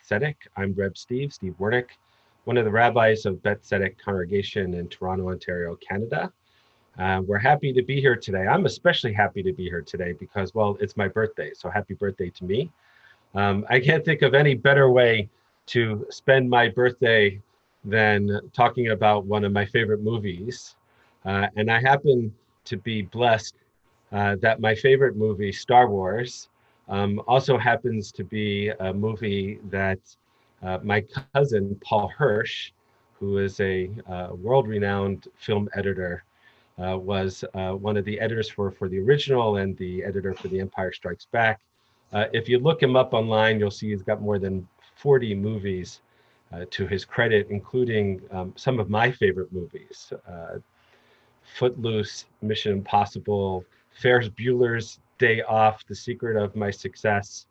Tzedek. I'm Reb Steve, Steve Wernick, one of the rabbis of Bet Tzedek congregation in Toronto, Ontario, Canada. We're happy to be here today. I'm especially happy to be here today because, well, it's my birthday, so happy birthday to me. I can't think of any better way to spend my birthday than talking about one of my favorite movies. And I happen to be blessed that my favorite movie, Star Wars, also happens to be a movie that my cousin, Paul Hirsch, who is a world-renowned film editor, was one of the editors for the original and the editor for The Empire Strikes Back. If you look him up online, you'll see he's got more than 40 movies to his credit, including some of my favorite movies. Footloose, Mission Impossible, Ferris Bueller's Day Off, The Secret of My Success,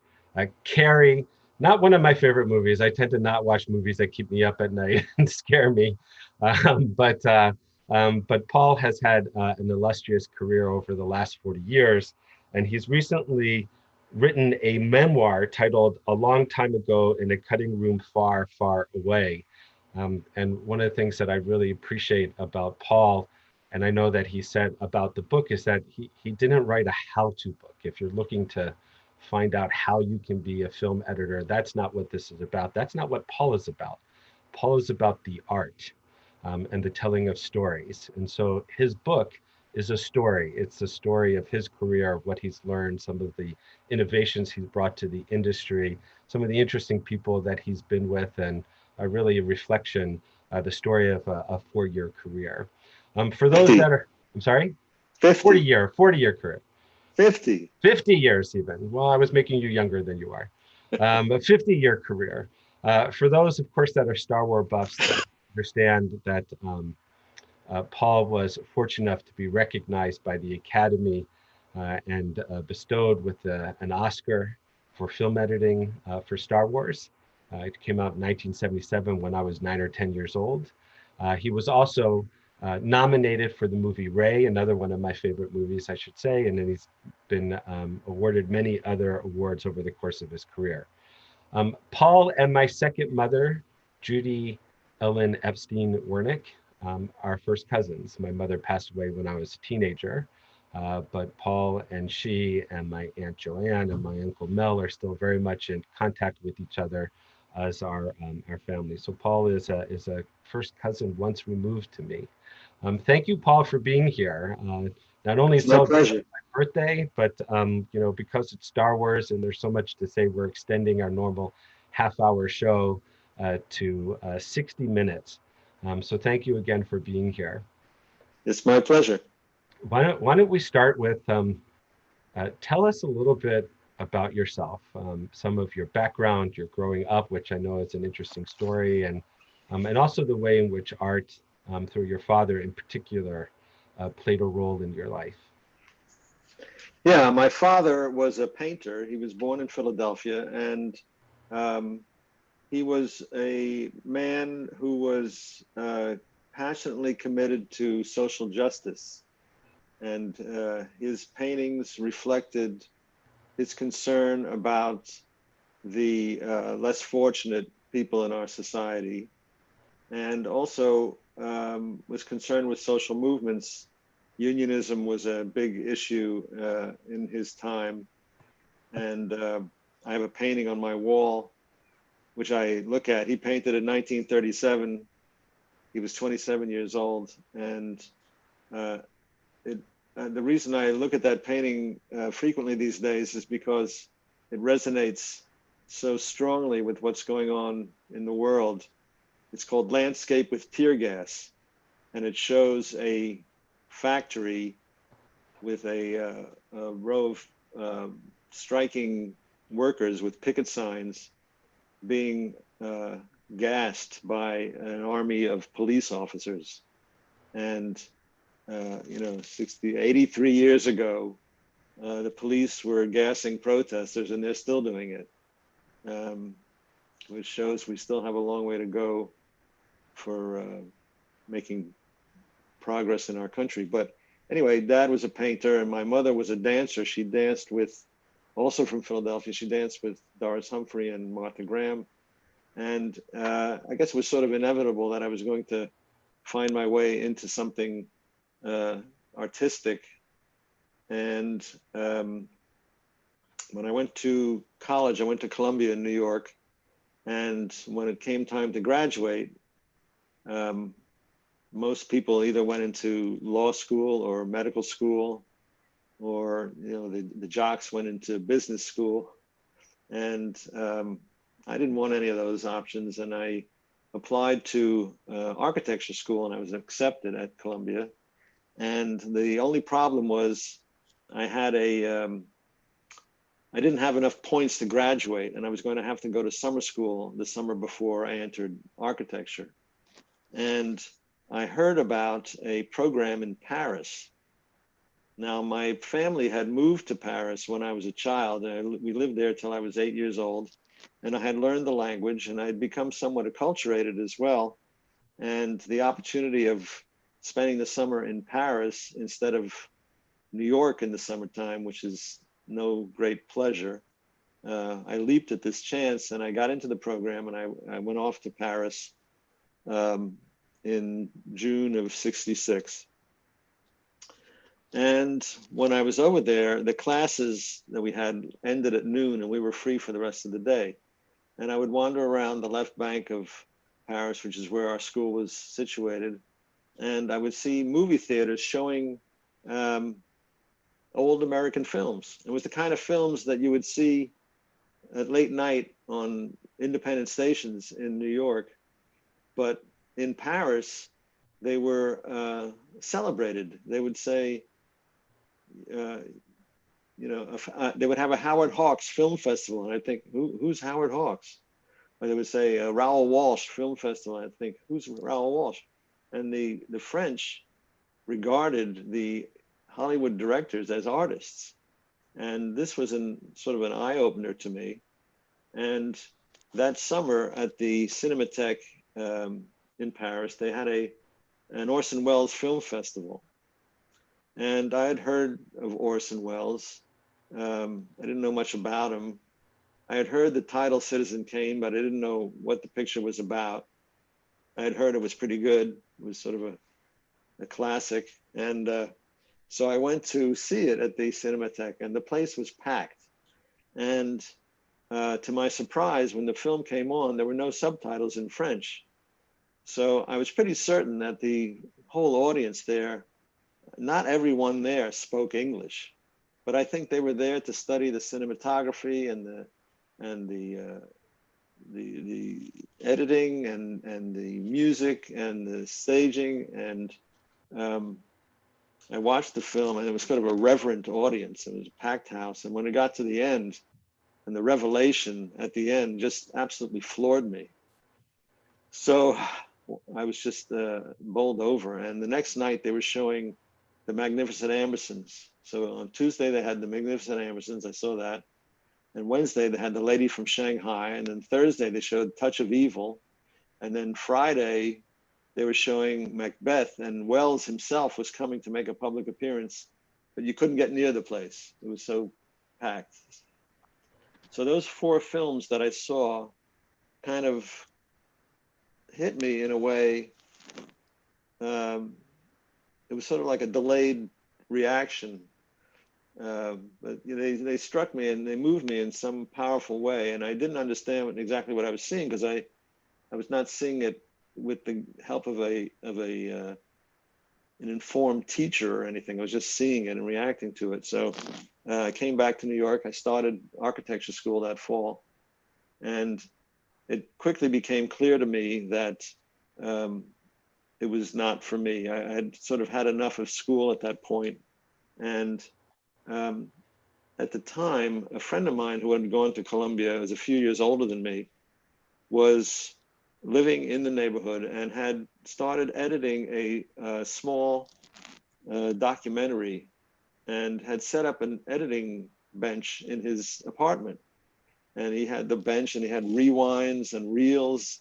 Carrie, not one of my favorite movies. I tend to not watch movies that keep me up at night and scare me. But Paul has had an illustrious career over the last 40 years, and he's recently written a memoir titled A Long Time Ago in a Cutting Room Far, Far Away. And one of the things that I really appreciate about Paul, and I know that he said about the book, is that he didn't write a how-to book. If you're looking to find out how you can be a film editor, that's not what this is about. That's not what Paul is about. Paul is about the art and the telling of stories. And so his book is a story. It's a story of his career, what he's learned, some of the innovations he's brought to the industry, some of the interesting people that he's been with, and really a reflection, the story of a 4-year career. For those 50, that are, I'm sorry, 50, 40 year career, 50. 50 years even. Well, I was making you younger than you are. A 50-year career. For those, of course, that are Star Wars buffs, that understand that Paul was fortunate enough to be recognized by the Academy and bestowed with an Oscar for film editing for Star Wars. It came out in 1977 when I was 9 or 10 years old. He was also nominated for the movie Ray, another one of my favorite movies, I should say, and then he's been awarded many other awards over the course of his career. Paul and my second mother, Judy Ellen Epstein Wernick, are first cousins. My mother passed away when I was a teenager, but Paul and she and my Aunt Joanne and my Uncle Mel are still very much in contact with each other as our family. So Paul is a first cousin once removed to me. Thank you, Paul, for being here. Not only It's my celebrating pleasure. my birthday, but because it's Star Wars and there's so much to say, we're extending our normal half-hour show to 60 minutes. So thank you again for being here. It's my pleasure. Why don't we start with tell us a little bit about yourself, some of your background, your growing up, which I know is an interesting story, and also the way in which art, through your father in particular, played a role in your life. Yeah, my father was a painter. He was born in Philadelphia, and um, he was a man who was passionately committed to social justice. And his paintings reflected his concern about the less fortunate people in our society, and also was concerned with social movements. Unionism was a big issue in his time. And I have a painting on my wall, which I look at. He painted in 1937. He was 27 years old. And the reason I look at that painting frequently these days is because it resonates so strongly with what's going on in the world. It's called Landscape with Tear Gas, and it shows a factory with a row of striking workers with picket signs being gassed by an army of police officers. And 83 years ago, the police were gassing protesters, and they're still doing it, which shows we still have a long way to go for making progress in our country. But anyway, Dad was a painter, and my mother was a dancer. She danced with, also from Philadelphia, she danced with Doris Humphrey and Martha Graham. And I guess it was sort of inevitable that I was going to find my way into something artistic. And when I went to college, I went to Columbia in New York. And when it came time to graduate, most people either went into law school or medical school, or the jocks went into business school. And I didn't want any of those options. And I applied to architecture school, and I was accepted at Columbia. And the only problem was I didn't have enough points to graduate, and I was going to have to go to summer school the summer before I entered architecture. And I heard about a program in Paris. Now, my family had moved to Paris when I was a child, and we lived there till I was 8 years old. And I had learned the language, and I had become somewhat acculturated as well. And the opportunity of spending the summer in Paris instead of New York in the summertime, which is no great pleasure, I leaped at this chance, and I got into the program, and I went off to Paris in June of '66. And when I was over there, the classes that we had ended at noon, and we were free for the rest of the day. And I would wander around the left bank of Paris, which is where our school was situated, and I would see movie theaters showing old American films. It was the kind of films that you would see at late night on independent stations in New York. But in Paris, they were celebrated. They would say, they would have a Howard Hawks Film Festival, and I think, who's Howard Hawks? Or they would say Raoul Walsh Film Festival, and I think, who's Raoul Walsh? And the French regarded the Hollywood directors as artists. And this was sort of an eye-opener to me. And that summer at the Cinematheque in Paris, they had an Orson Welles Film Festival. And I had heard of Orson Welles. I didn't know much about him. I had heard the title Citizen Kane, but I didn't know what the picture was about. I had heard it was pretty good. It was sort of a classic. And so I went to see it at the Cinematheque, and the place was packed. And to my surprise, when the film came on, there were no subtitles in French. So I was pretty certain that the whole audience there, not everyone there spoke English, but I think they were there to study the cinematography and the editing and the music and the staging. And I watched the film, and it was kind of a reverent audience. It was a packed house. And when it got to the end, and the revelation at the end just absolutely floored me. So I was just bowled over. And the next night they were showing The Magnificent Ambersons. So on Tuesday they had The Magnificent Ambersons. I saw that. And Wednesday they had The Lady from Shanghai. And then Thursday they showed Touch of Evil. And then Friday they were showing Macbeth, and Wells himself was coming to make a public appearance, but you couldn't get near the place. It was so packed. So those 4 films that I saw kind of hit me in a way. It was sort of like a delayed reaction. But they struck me and they moved me in some powerful way. And I didn't understand exactly what I was seeing, because I was not seeing it with the help of an informed teacher or anything. I was just seeing it and reacting to it. So I came back to New York. I started architecture school that fall. And it quickly became clear to me that it was not for me. I had sort of had enough of school at that point. And at the time, a friend of mine who had gone to Columbia, was a few years older than me, was living in the neighborhood and had started editing a small documentary, and had set up an editing bench in his apartment. And he had the bench, and he had rewinds and reels,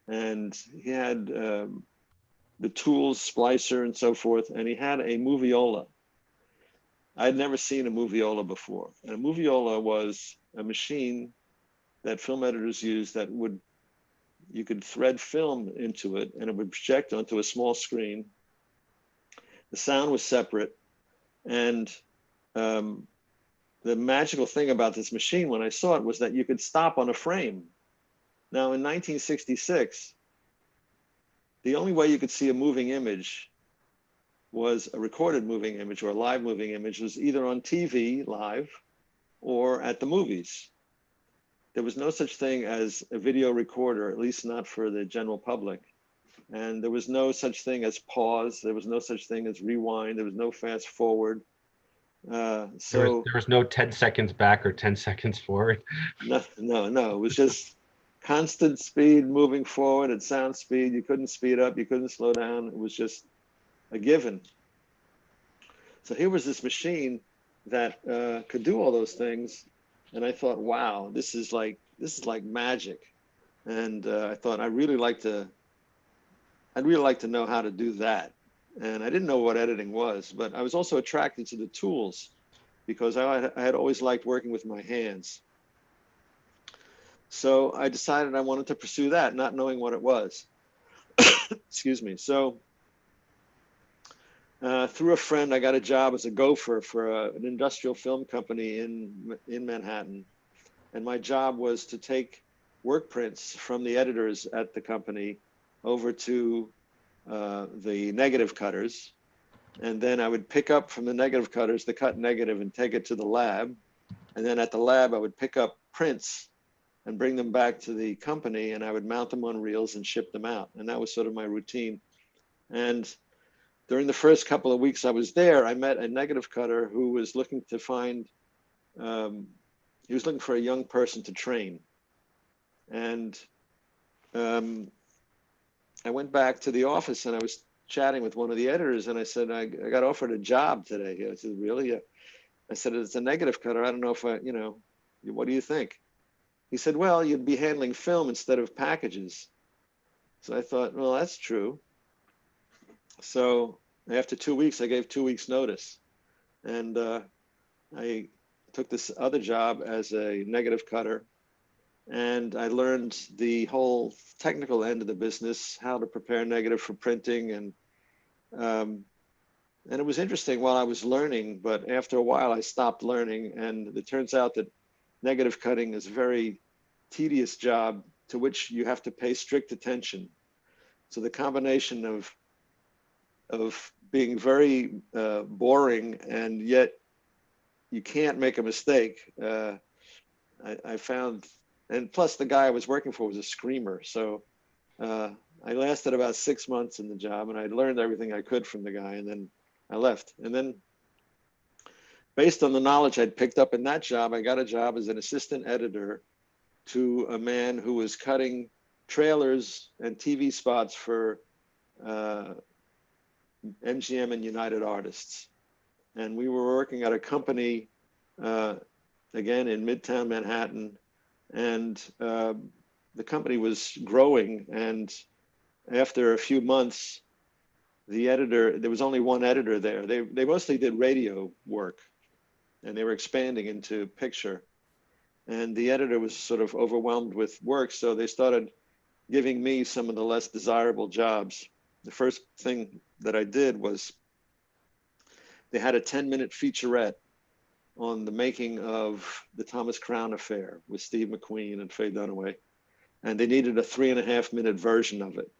and he had the tools, splicer and so forth. And he had a moviola. I'd never seen a moviola before. And a moviola was a machine that film editors used that would you could thread film into it, and it would project onto a small screen. The sound was separate, and um, the magical thing about this machine when I saw it was that you could stop on a frame. Now, in 1966, the only way you could see a moving image was a recorded moving image or a live moving image was either on TV live or at the movies. There was no such thing as a video recorder, at least not for the general public. And there was no such thing as pause. There was no such thing as rewind. There was no fast forward. There was no 10 seconds back or 10 seconds forward. No. It was just constant speed moving forward at sound speed. You couldn't speed up. You couldn't slow down. It was just a given. So here was this machine that could do all those things, and I thought, wow, this is like magic. And I thought I'd really like to know how to do that. And I didn't know what editing was, but I was also attracted to the tools because I had always liked working with my hands. So I decided I wanted to pursue that, not knowing what it was. Excuse me. So through a friend, I got a job as a gopher for an industrial film company in Manhattan. And my job was to take work prints from the editors at the company over to the negative cutters. And then I would pick up from the negative cutters the cut negative and take it to the lab. And then at the lab, I would pick up prints and bring them back to the company, and I would mount them on reels and ship them out. And that was sort of my routine. And during the first couple of weeks I was there, I met a negative cutter who was looking to find, he was looking for a young person to train. And I went back to the office and I was chatting with one of the editors, and I said, I got offered a job today. I said, really? I said, it's a negative cutter. I don't know if what do you think? He said, well, you'd be handling film instead of packages. So I thought, well, that's true. So after 2 weeks, I gave 2 weeks notice. And I took this other job as a negative cutter. And I learned the whole technical end of the business, how to prepare negative for printing. And it was interesting while I was learning, but after a while I stopped learning. And it turns out that negative cutting is a very tedious job to which you have to pay strict attention. So the combination of being very boring and yet you can't make a mistake, I found. And plus, the guy I was working for was a screamer. So I lasted about 6 months in the job, and I learned everything I could from the guy, and then I left. And then, based on the knowledge I'd picked up in that job, I got a job as an assistant editor to a man who was cutting trailers and TV spots for MGM and United Artists. And we were working at a company, again, in Midtown Manhattan. And the company was growing, and after a few months, the editor, there was only one editor there. They mostly did radio work, and they were expanding into picture. And the editor was sort of overwhelmed with work, so they started giving me some of the less desirable jobs. The first thing that I did was they had a 10-minute featurette on the making of the Thomas Crown Affair with Steve McQueen and Faye Dunaway. And they needed a 3.5-minute version of it.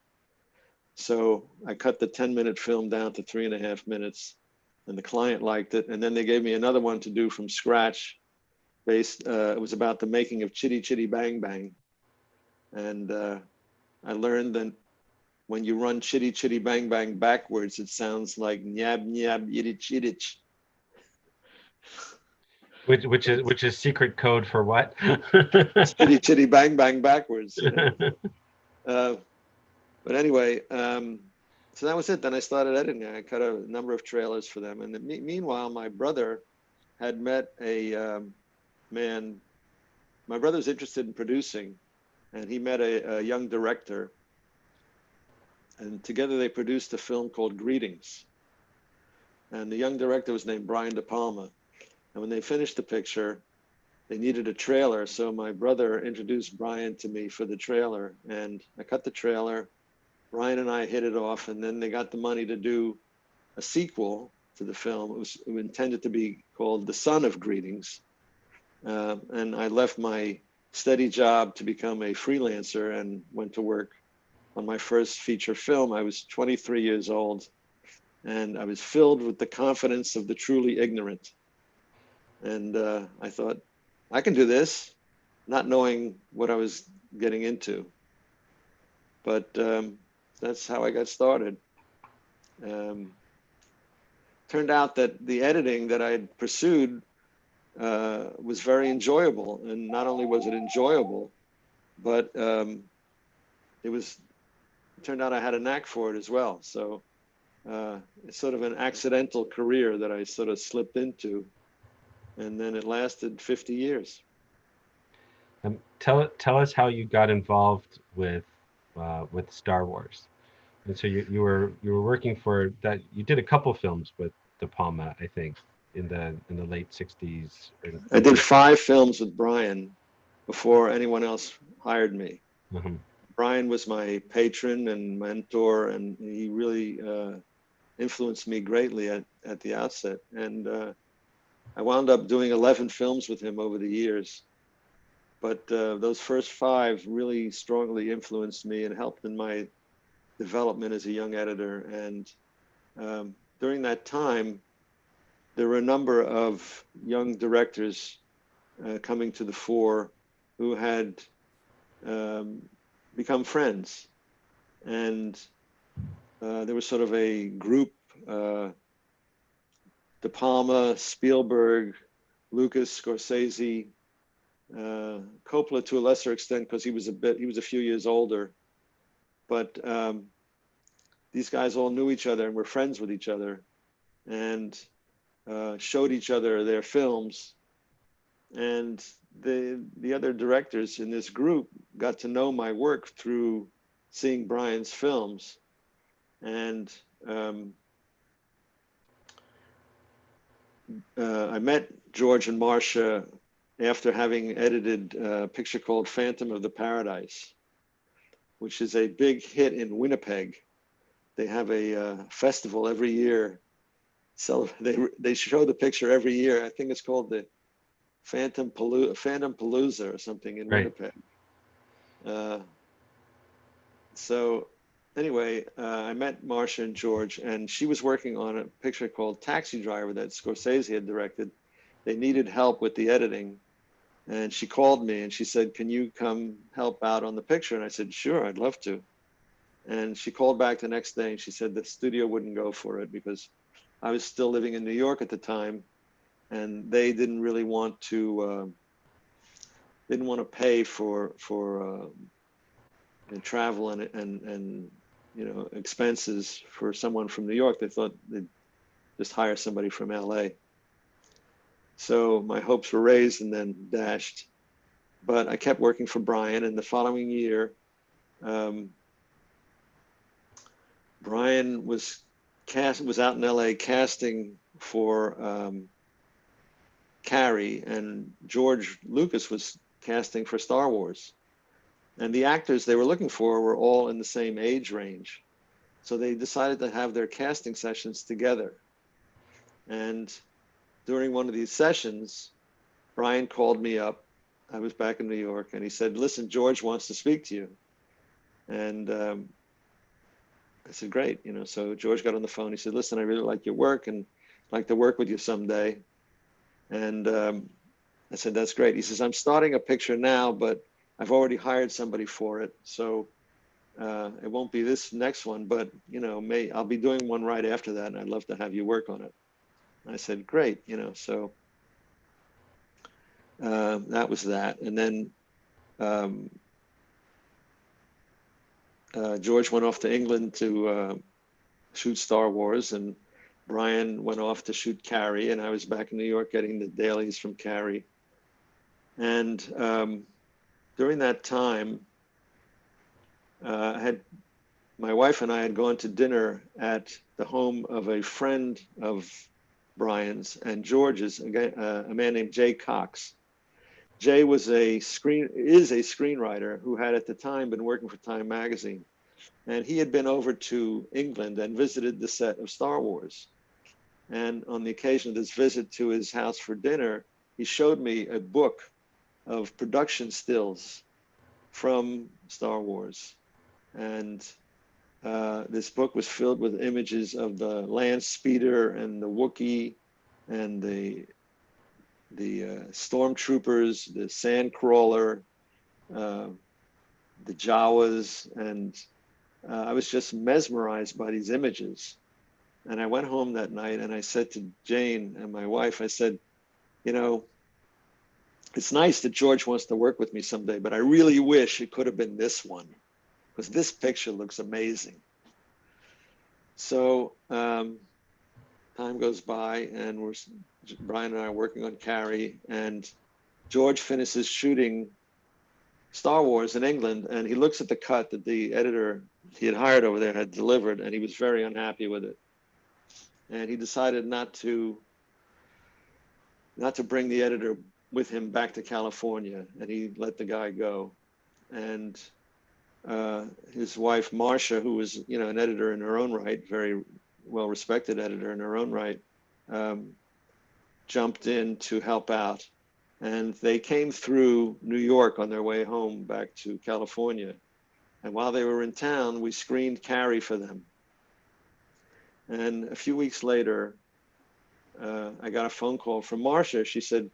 So I cut the 10-minute film down to 3.5 minutes, and the client liked it. And then they gave me another one to do from scratch. It was about the making of Chitty Chitty Bang Bang. And I learned that when you run Chitty Chitty Bang Bang backwards, it sounds like Nyab Nyab Yiddich Yiddich. Which is secret code for what? Chitty Chitty Bang Bang backwards. You know? But anyway, so that was it. Then I started editing. I cut a number of trailers for them. And meanwhile, my brother had met a man. My brother's interested in producing, and he met a young director. And together they produced a film called Greetings. And the young director was named Brian De Palma. And when they finished the picture, they needed a trailer. So my brother introduced Brian to me for the trailer, and I cut the trailer. Brian and I hit it off, and then they got the money to do a sequel to the film. It was intended to be called The Son of Greetings. And I left my steady job to become a freelancer and went to work on my first feature film. I was 23 years old, and I was filled with the confidence of the truly ignorant. And I thought, I can do this, not knowing what I was getting into. But that's how I got started. Turned out that the editing that I had pursued was very enjoyable. And not only was it enjoyable, but it turned out I had a knack for it as well. So it's sort of an accidental career that I sort of slipped into. And then it lasted 50 years. Tell us how you got involved with Star Wars. And so you were working for that. You did a couple films with De Palma, I think, in the late '60s. I did 5 films with Brian before anyone else hired me. Mm-hmm. Brian was my patron and mentor, and he really influenced me greatly at the outset. And I wound up doing 11 films with him over the years. But those first 5 really strongly influenced me and helped in my development as a young editor. And during that time, there were a number of young directors coming to the fore who had become friends. And there was sort of a group, De Palma, Spielberg, Lucas, Scorsese, Coppola to a lesser extent because he was a few years older. But these guys all knew each other and were friends with each other, and showed each other their films. And the other directors in this group got to know my work through seeing Brian's films. And I met George and Marcia after having edited a picture called Phantom of the Paradise, which is a big hit in Winnipeg. They have a festival every year. So they show the picture every year. I think it's called the Phantom Palooza or something in Winnipeg. So anyway, I met Marcia and George, and she was working on a picture called Taxi Driver that Scorsese had directed. They needed help with the editing. And she called me and she said, "Can you come help out on the picture?" And I said, "Sure, I'd love to." And she called back the next day and she said the studio wouldn't go for it because I was still living in New York at the time, and they didn't really want to pay for travel and expenses for someone from New York. They thought they'd just hire somebody from LA. So my hopes were raised and then dashed. But I kept working for Brian, and the following year, Brian was out in LA casting for Carrie, and George Lucas was casting for Star Wars. And the actors they were looking for were all in the same age range. So they decided to have their casting sessions together. And during one of these sessions, Brian called me up. I was back in New York, and he said, "Listen, George wants to speak to you." And I said, "Great." So George got on the phone. He said, "Listen, I really like your work and I'd like to work with you someday." And I said, "That's great." He says, "I'm starting a picture now, but I've already hired somebody for it. So it won't be this next one, but I'll be doing one right after that, and I'd love to have you work on it." I said, "Great." So that was that. And then George went off to England to shoot Star Wars, and Brian went off to shoot Carrie, and I was back in New York getting the dailies from Carrie. And during that time, my wife and I had gone to dinner at the home of a friend of Brian's and George's, a man named Jay Cox. Jay is a screenwriter who had at the time been working for Time Magazine, and he had been over to England and visited the set of Star Wars. And on the occasion of this visit to his house for dinner, he showed me a book of production stills from Star Wars. And this book was filled with images of the land speeder and the Wookiee and the stormtroopers, the sand crawler, uh, the Jawas, and I was just mesmerized by these images. And I went home that night and I said to Jane and my wife, I said, you know, it's nice that George wants to work with me someday, but I really wish it could have been this one, because this picture looks amazing. So time goes by and Brian and I are working on Carrie, and George finishes shooting Star Wars in England, and he looks at the cut that the editor he had hired over there had delivered, and he was very unhappy with it. And he decided not to bring the editor with him back to California, and he let the guy go. And his wife Marcia, who was, you know, an editor in her own right, very well-respected editor in her own right, jumped in to help out. And they came through New York on their way home back to California. And while they were in town, we screened Carrie for them. And a few weeks later, I got a phone call from Marcia. She said,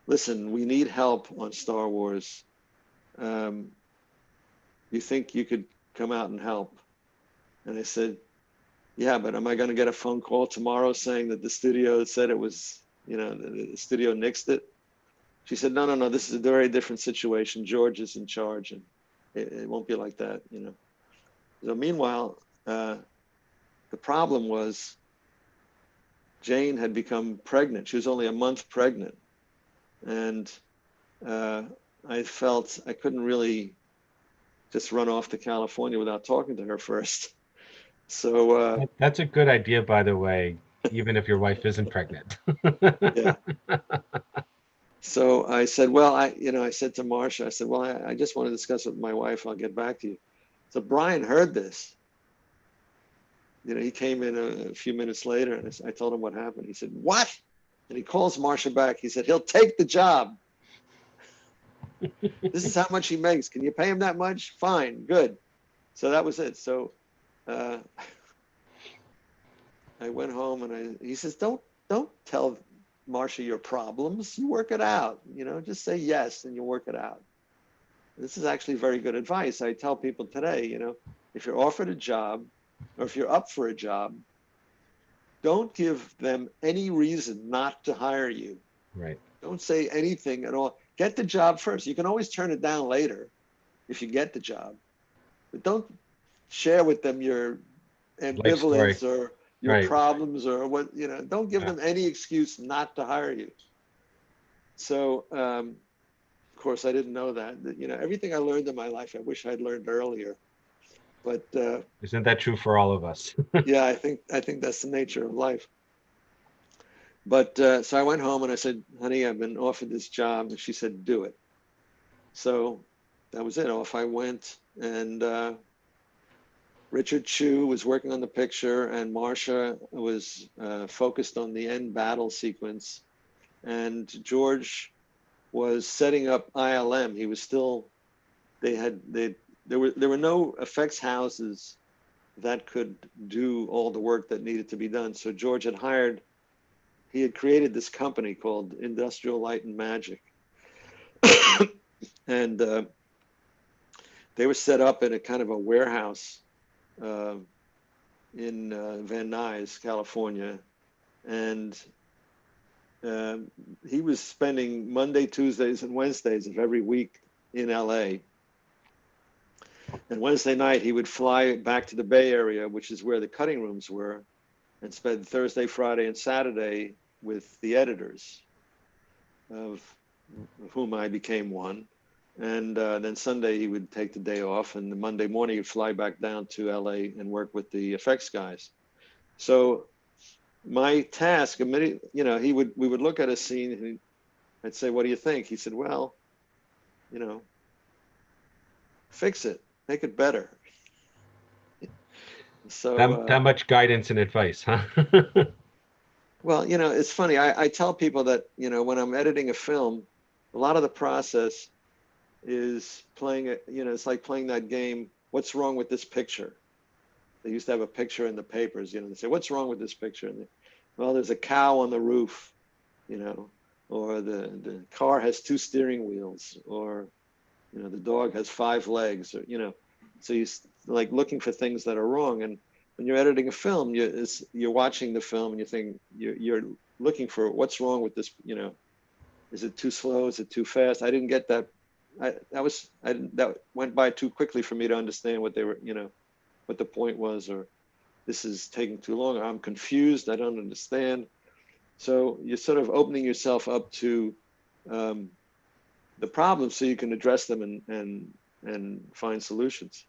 listen, we need help on Star Wars. You think you could come out and help? And I said, yeah, but am I going to get a phone call tomorrow saying that the studio said it was, you know, the studio nixed it? She said, no, this is a very different situation. George is in charge, and it won't be like that, you know. So meanwhile, the problem was Jane had become pregnant. She was only a month pregnant. And I felt I couldn't really just run off to California without talking to her first. So That's a good idea, by the way, even if your wife isn't pregnant. yeah. So I said, well, I said to Marcia, I said, well, I just want to discuss it with my wife. I'll get back to you. So Brian heard this. You know, he came in a few minutes later, and I told him what happened. He said, what? And he calls Marcia back. He said, he'll take the job. This is how much he makes. Can you pay him that much? Fine, good. So that was it. So I went home, and he says, don't tell Marcia your problems. You work it out. You know, just say yes, and you work it out. This is actually very good advice. I tell people today, you know, if you're offered a job, or if you're up for a job, don't give them any reason not to hire you. Right. Don't say anything at all. Get the job first. You can always turn it down later if you get the job. But don't share with them your Life story. ambivalence or your Right. problems or what, you know, don't give them any excuse not to hire you. So, of course, I didn't know that. You know, everything I learned in my life, I wish I'd learned earlier. But Isn't that true for all of us? yeah, I think that's the nature of life. But so I went home and I said, honey, I've been offered this job. And she said, do it. So that was it. Off I went. And Richard Chu was working on the picture, and Marcia was focused on the end battle sequence. And George was setting up ILM. He was still, there were no effects houses that could do all the work that needed to be done. So George he had created this company called Industrial Light and Magic. And they were set up in a kind of a warehouse in Van Nuys, California. And he was spending Monday, Tuesdays, and Wednesdays of every week in LA. And Wednesday night, he would fly back to the Bay Area, which is where the cutting rooms were, and spend Thursday, Friday, and Saturday with the editors, of whom I became one. And then Sunday, he would take the day off, and the Monday morning, he'd fly back down to LA and work with the effects guys. So my task, you know, we would look at a scene, I'd say, what do you think? He said, well, you know, fix it, make it better. So, That much guidance and advice, huh? well, you know, it's funny. I tell people that, you know, when I'm editing a film, a lot of the process is playing it, you know, it's like playing that game, what's wrong with this picture? They used to have a picture in the papers, you know, they say, what's wrong with this picture? And they, well, there's a cow on the roof, you know, or the car has 2 steering wheels, or, you know, the dog has 5 legs, or, you know, so you like looking for things that are wrong. And when you're editing a film, you're watching the film and you think you're looking for what's wrong with this, you know, is it too slow? Is it too fast? I didn't get that. That went by too quickly for me to understand what they were, you know, what the point was, or this is taking too long. I'm confused. I don't understand. So you're sort of opening yourself up to the problems so you can address them and find solutions.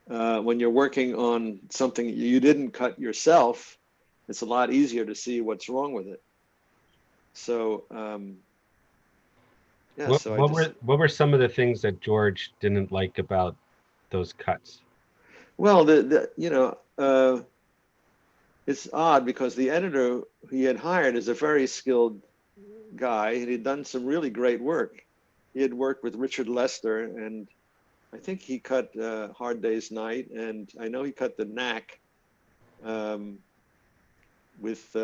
When you're working on something you didn't cut yourself, it's a lot easier to see what's wrong with it. So yeah, so I just, What were some of the things that George didn't like about those cuts? well, you know, it's odd because the editor he had hired is a very skilled guy, and he'd done some really great work. He had worked with Richard Lester, and I think he cut Hard Day's Night, and I know he cut The Knack with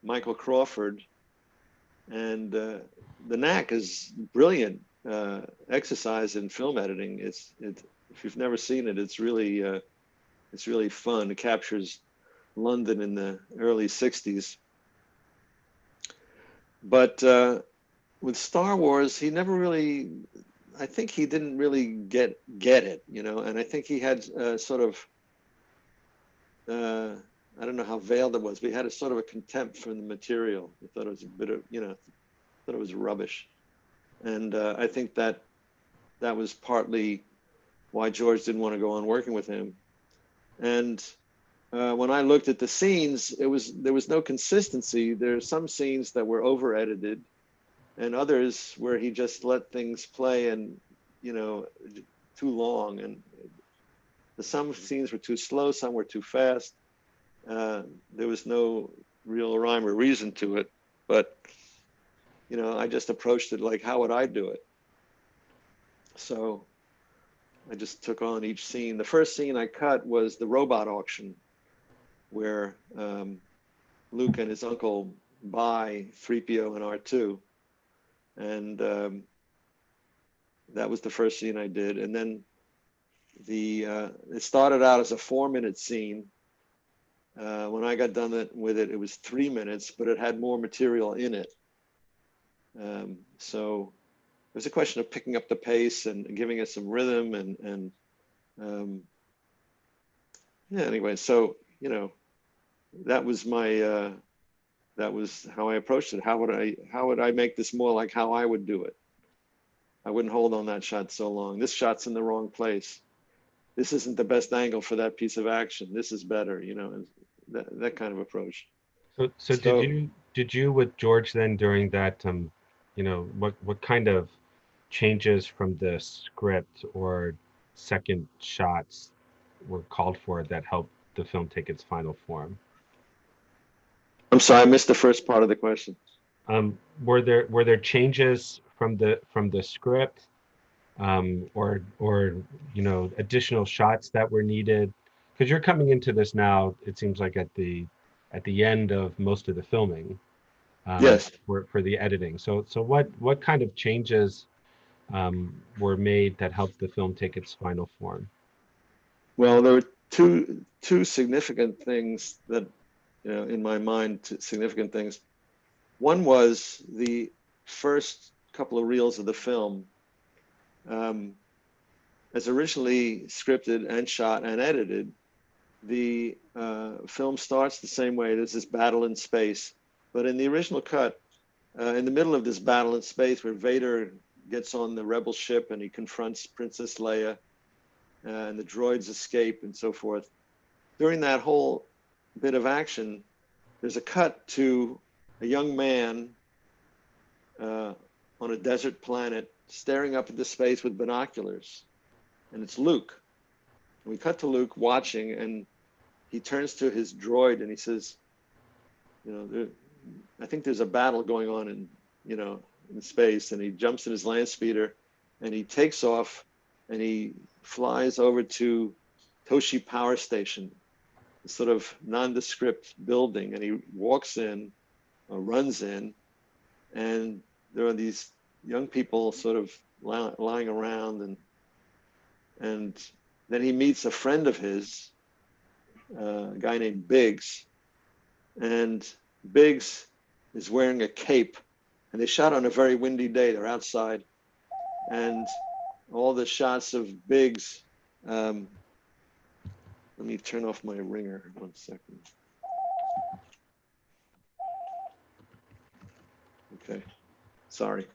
Michael Crawford. And The Knack is brilliant exercise in film editing. If you've never seen it, it's really fun. It captures London in the early '60s. But with Star Wars, he never really. I think he didn't really get it, you know. And I think he had sort of. I don't know how veiled it was, but he had a sort of a contempt for the material. He thought it was a bit of, you know, thought it was rubbish. And I think that was partly why George didn't want to go on working with him. And when I looked at the scenes, there was no consistency. There are some scenes that were over edited, and others where he just let things play and, you know, too long. And some scenes were too slow, some were too fast. There was no real rhyme or reason to it, but you know, I just approached it like, how would I do it? So I just took on each scene. The first scene I cut was the robot auction, where Luke and his uncle buy 3PO and R2. And that was the first scene I did. And then it started out as a 4-minute scene. When I got done with it, it was 3 minutes, but it had more material in it. So it was a question of picking up the pace and giving it some rhythm and yeah, anyway, so, you know, that was that was how I approached it. How would I make this more like how I would do it? I wouldn't hold on that shot so long. This shot's in the wrong place. This isn't the best angle for that piece of action. This is better, you know, that kind of approach. So So did you with George then during that you know, what kind of changes from the script or second shots were called for that helped the film take its final form? I'm sorry, I missed the first part of the question. Were there changes from the script, or you know, additional shots that were needed? Because you're coming into this now, it seems like at the end of most of the filming, Yes. for the editing. So what kind of changes were made that helped the film take its final form? Well, there were two significant things that, you know, in my mind, significant things. One was the first couple of reels of the film, as originally scripted and shot and edited. The film starts the same way. There's this battle in space, but in the original cut, in the middle of this battle in space, where Vader gets on the rebel ship and he confronts Princess Leia, and the droids escape and so forth. During that whole bit of action, there's a cut to a young man on a desert planet, staring up into space with binoculars, and it's Luke. And we cut to Luke watching, and he turns to his droid and he says, I think there's a battle going on in space, and he jumps in his land speeder and he takes off and he flies over to Toshi Power Station, a sort of nondescript building, and he walks in, or runs in, and there are these young people sort of lying around, and then he meets a friend of his, a guy named Biggs, and Biggs is wearing a cape, and they shot on a very windy day. They're outside, and all the shots of Biggs. Let me turn off my ringer 1 second. Okay, sorry.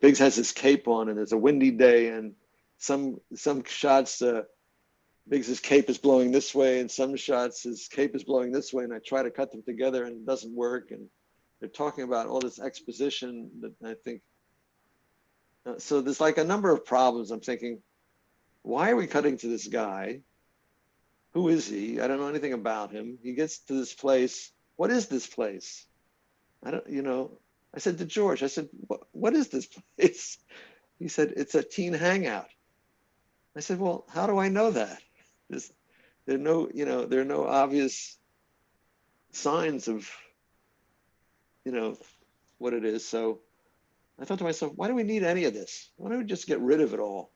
Biggs has his cape on, and it's a windy day, and some shots, Biggs's cape is blowing this way, and some shots his cape is blowing this way, and I try to cut them together, and it doesn't work. And they're talking about all this exposition that I think. So there's like a number of problems. I'm thinking, why are we cutting to this guy? Who is he? I don't know anything about him. He gets to this place. What is this place? I don't. I said to George, I said, what is this place? He said, it's a teen hangout. I said, well, how do I know that? There are no obvious signs of, what it is. So I thought to myself, why do we need any of this? Why don't we just get rid of it all?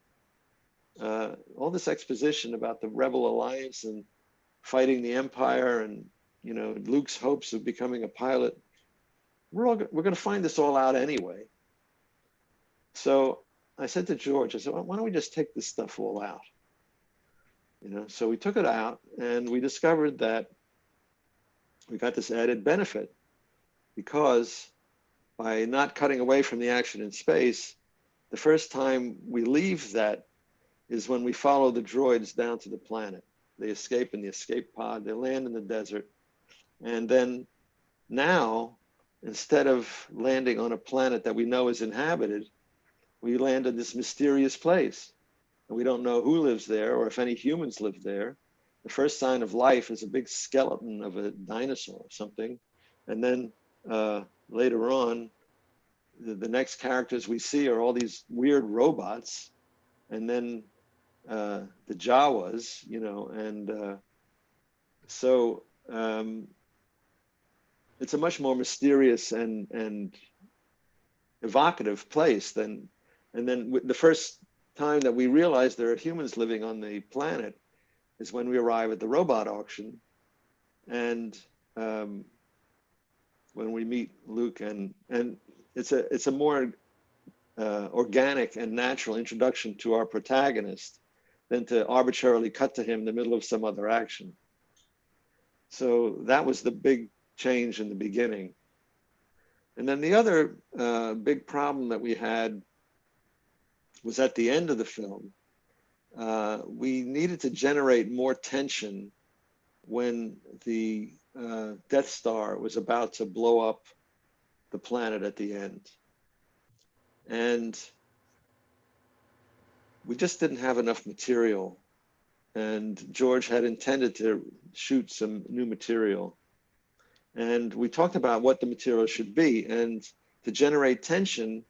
All this exposition about the Rebel Alliance and fighting the Empire and, Luke's hopes of becoming a pilot. We're going to find this all out anyway. So I said to George, I said, well, why don't we just take this stuff all out? So we took it out, and we discovered that we got this added benefit, because by not cutting away from the action in space, the first time we leave that is when we follow the droids down to the planet. They escape in the escape pod, they land in the desert, and then now, instead of landing on a planet that we know is inhabited, we land in this mysterious place. And we don't know who lives there or if any humans live there. The first sign of life is a big skeleton of a dinosaur or something. And then later on, the next characters we see are all these weird robots. And then the Jawas, and so it's a much more mysterious and evocative place than, and then the first time that we realize there are humans living on the planet is when we arrive at the robot auction, and when we meet Luke, and it's a more organic and natural introduction to our protagonist than to arbitrarily cut to him in the middle of some other action. So that was the big change in the beginning. And then the other big problem that we had was at the end of the film. We needed to generate more tension when the Death Star was about to blow up the planet at the end. And we just didn't have enough material. And George had intended to shoot some new material. And we talked about what the material should be. And to generate tension,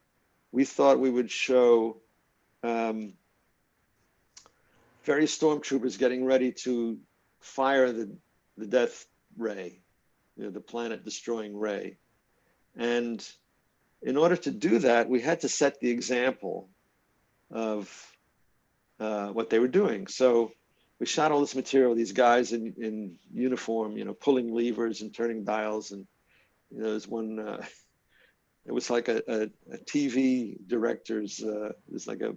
we thought we would show various stormtroopers getting ready to fire the death ray, the planet destroying ray. And in order to do that, we had to set the example of what they were doing. So we shot all this material, these guys in uniform, pulling levers and turning dials. And there's one, it was like a TV director's, it's like a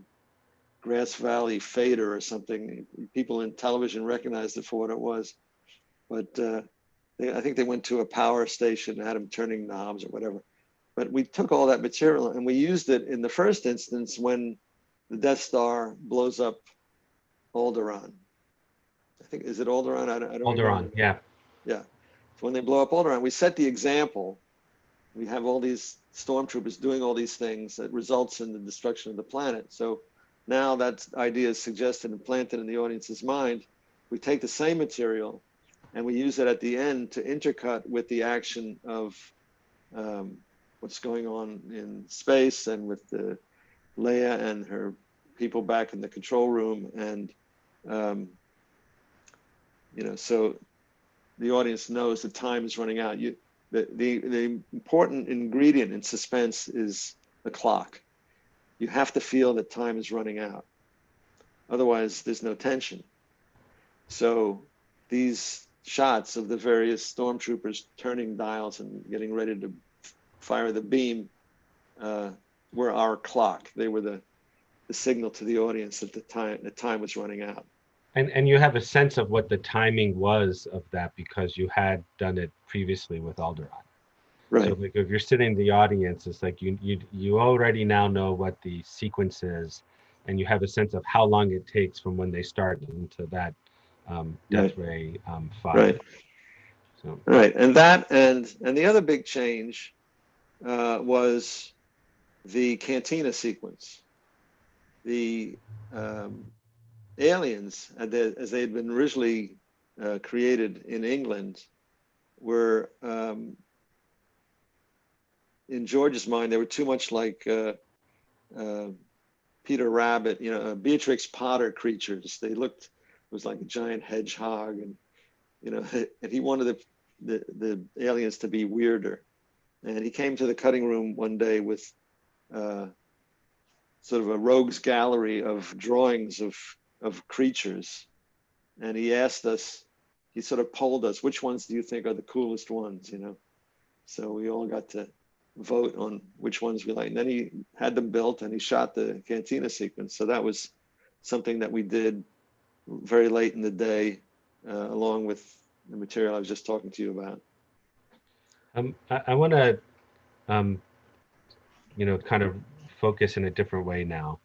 Grass Valley fader or something. People in television recognized it for what it was. But I think they went to a power station and had them turning knobs or whatever. But we took all that material and we used it in the first instance when the Death Star blows up Alderaan. I think, is it Alderaan? I don't Alderaan, remember. yeah. Yeah. So when they blow up Alderaan, we set the example we have all these stormtroopers doing all these things that results in the destruction of the planet. So now that idea is suggested and planted in the audience's mind. We take the same material and we use it at the end to intercut with the action of what's going on in space and with the Leia and her people back in the control room. And, so the audience knows the time is running out. The important ingredient in suspense is the clock. You have to feel that time is running out. Otherwise, there's no tension. So these shots of the various stormtroopers turning dials and getting ready to fire the beam were our clock. They were the signal to the audience that the time was running out. And you have a sense of what the timing was of that because you had done it previously with Alderaan. Right. So like if you're sitting in the audience, it's like you already now know what the sequence is, and you have a sense of how long it takes from when they start into that death ray fire. Right. So. Right. And that and the other big change was the cantina sequence. The aliens, as they had been originally created in England, were in George's mind, they were too much like Peter Rabbit, Beatrix Potter creatures. They looked, it was like a giant hedgehog, and and he wanted the aliens to be weirder. And he came to the cutting room one day with sort of a rogues gallery of drawings of creatures, and he asked us, he sort of polled us, which ones do you think are the coolest ones? So we all got to vote on which ones we like. And then he had them built and he shot the cantina sequence. So that was something that we did very late in the day, along with the material I was just talking to you about. I want to, kind of focus in a different way now.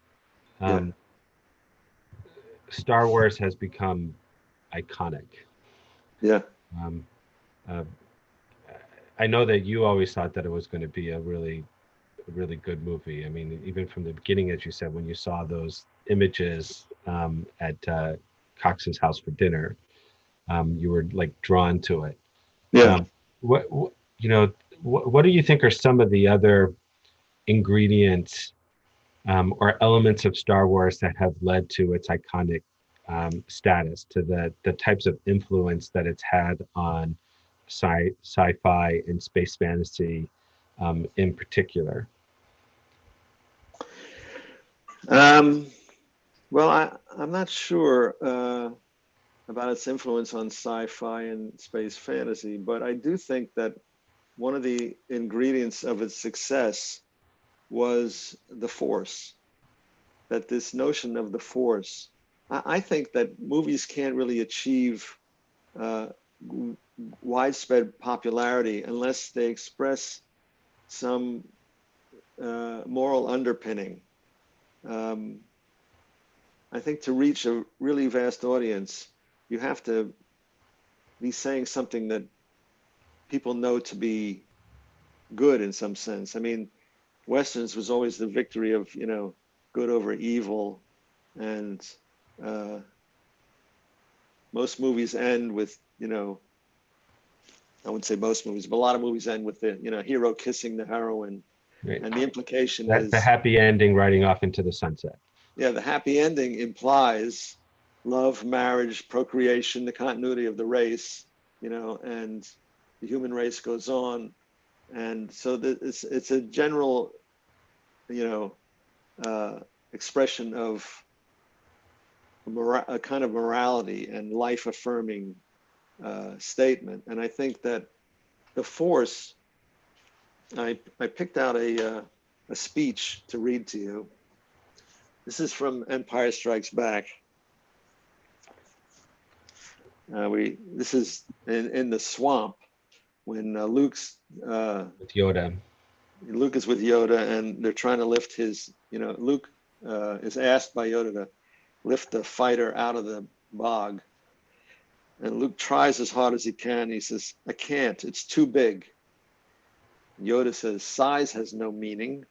Star Wars has become iconic. Yeah. I know that you always thought that it was going to be a really good movie. I mean, even from the beginning, as you said, when you saw those images at Cox's house for dinner, you were like drawn to it. Yeah. What do you think are some of the other ingredients or elements of Star Wars that have led to its iconic status, to the types of influence that it's had on sci-fi and space fantasy in particular? Well, I'm not sure about its influence on sci-fi and space fantasy, but I do think that one of the ingredients of its success was the Force. That this notion of the Force, I think that movies can't really achieve widespread popularity unless they express some moral underpinning. I think to reach a really vast audience, you have to be saying something that people know to be good in some sense. I mean, Westerns was always the victory of, good over evil. And most movies end with, I wouldn't say most movies, but a lot of movies end with the, hero kissing the heroine. Right. And the implication is the happy ending riding off into the sunset. Yeah, the happy ending implies love, marriage, procreation, the continuity of the race, and the human race goes on. And so it's a general, expression of a kind of morality and life-affirming statement. And I think that the Force, I picked out a speech to read to you. This is from Empire Strikes Back. This is in the swamp when Luke's with Yoda. Luke is with Yoda, and they're trying to lift his. Luke is asked by Yoda to lift the fighter out of the bog, and Luke tries as hard as he can. He says, "I can't. It's too big." Yoda says, size has no meaning.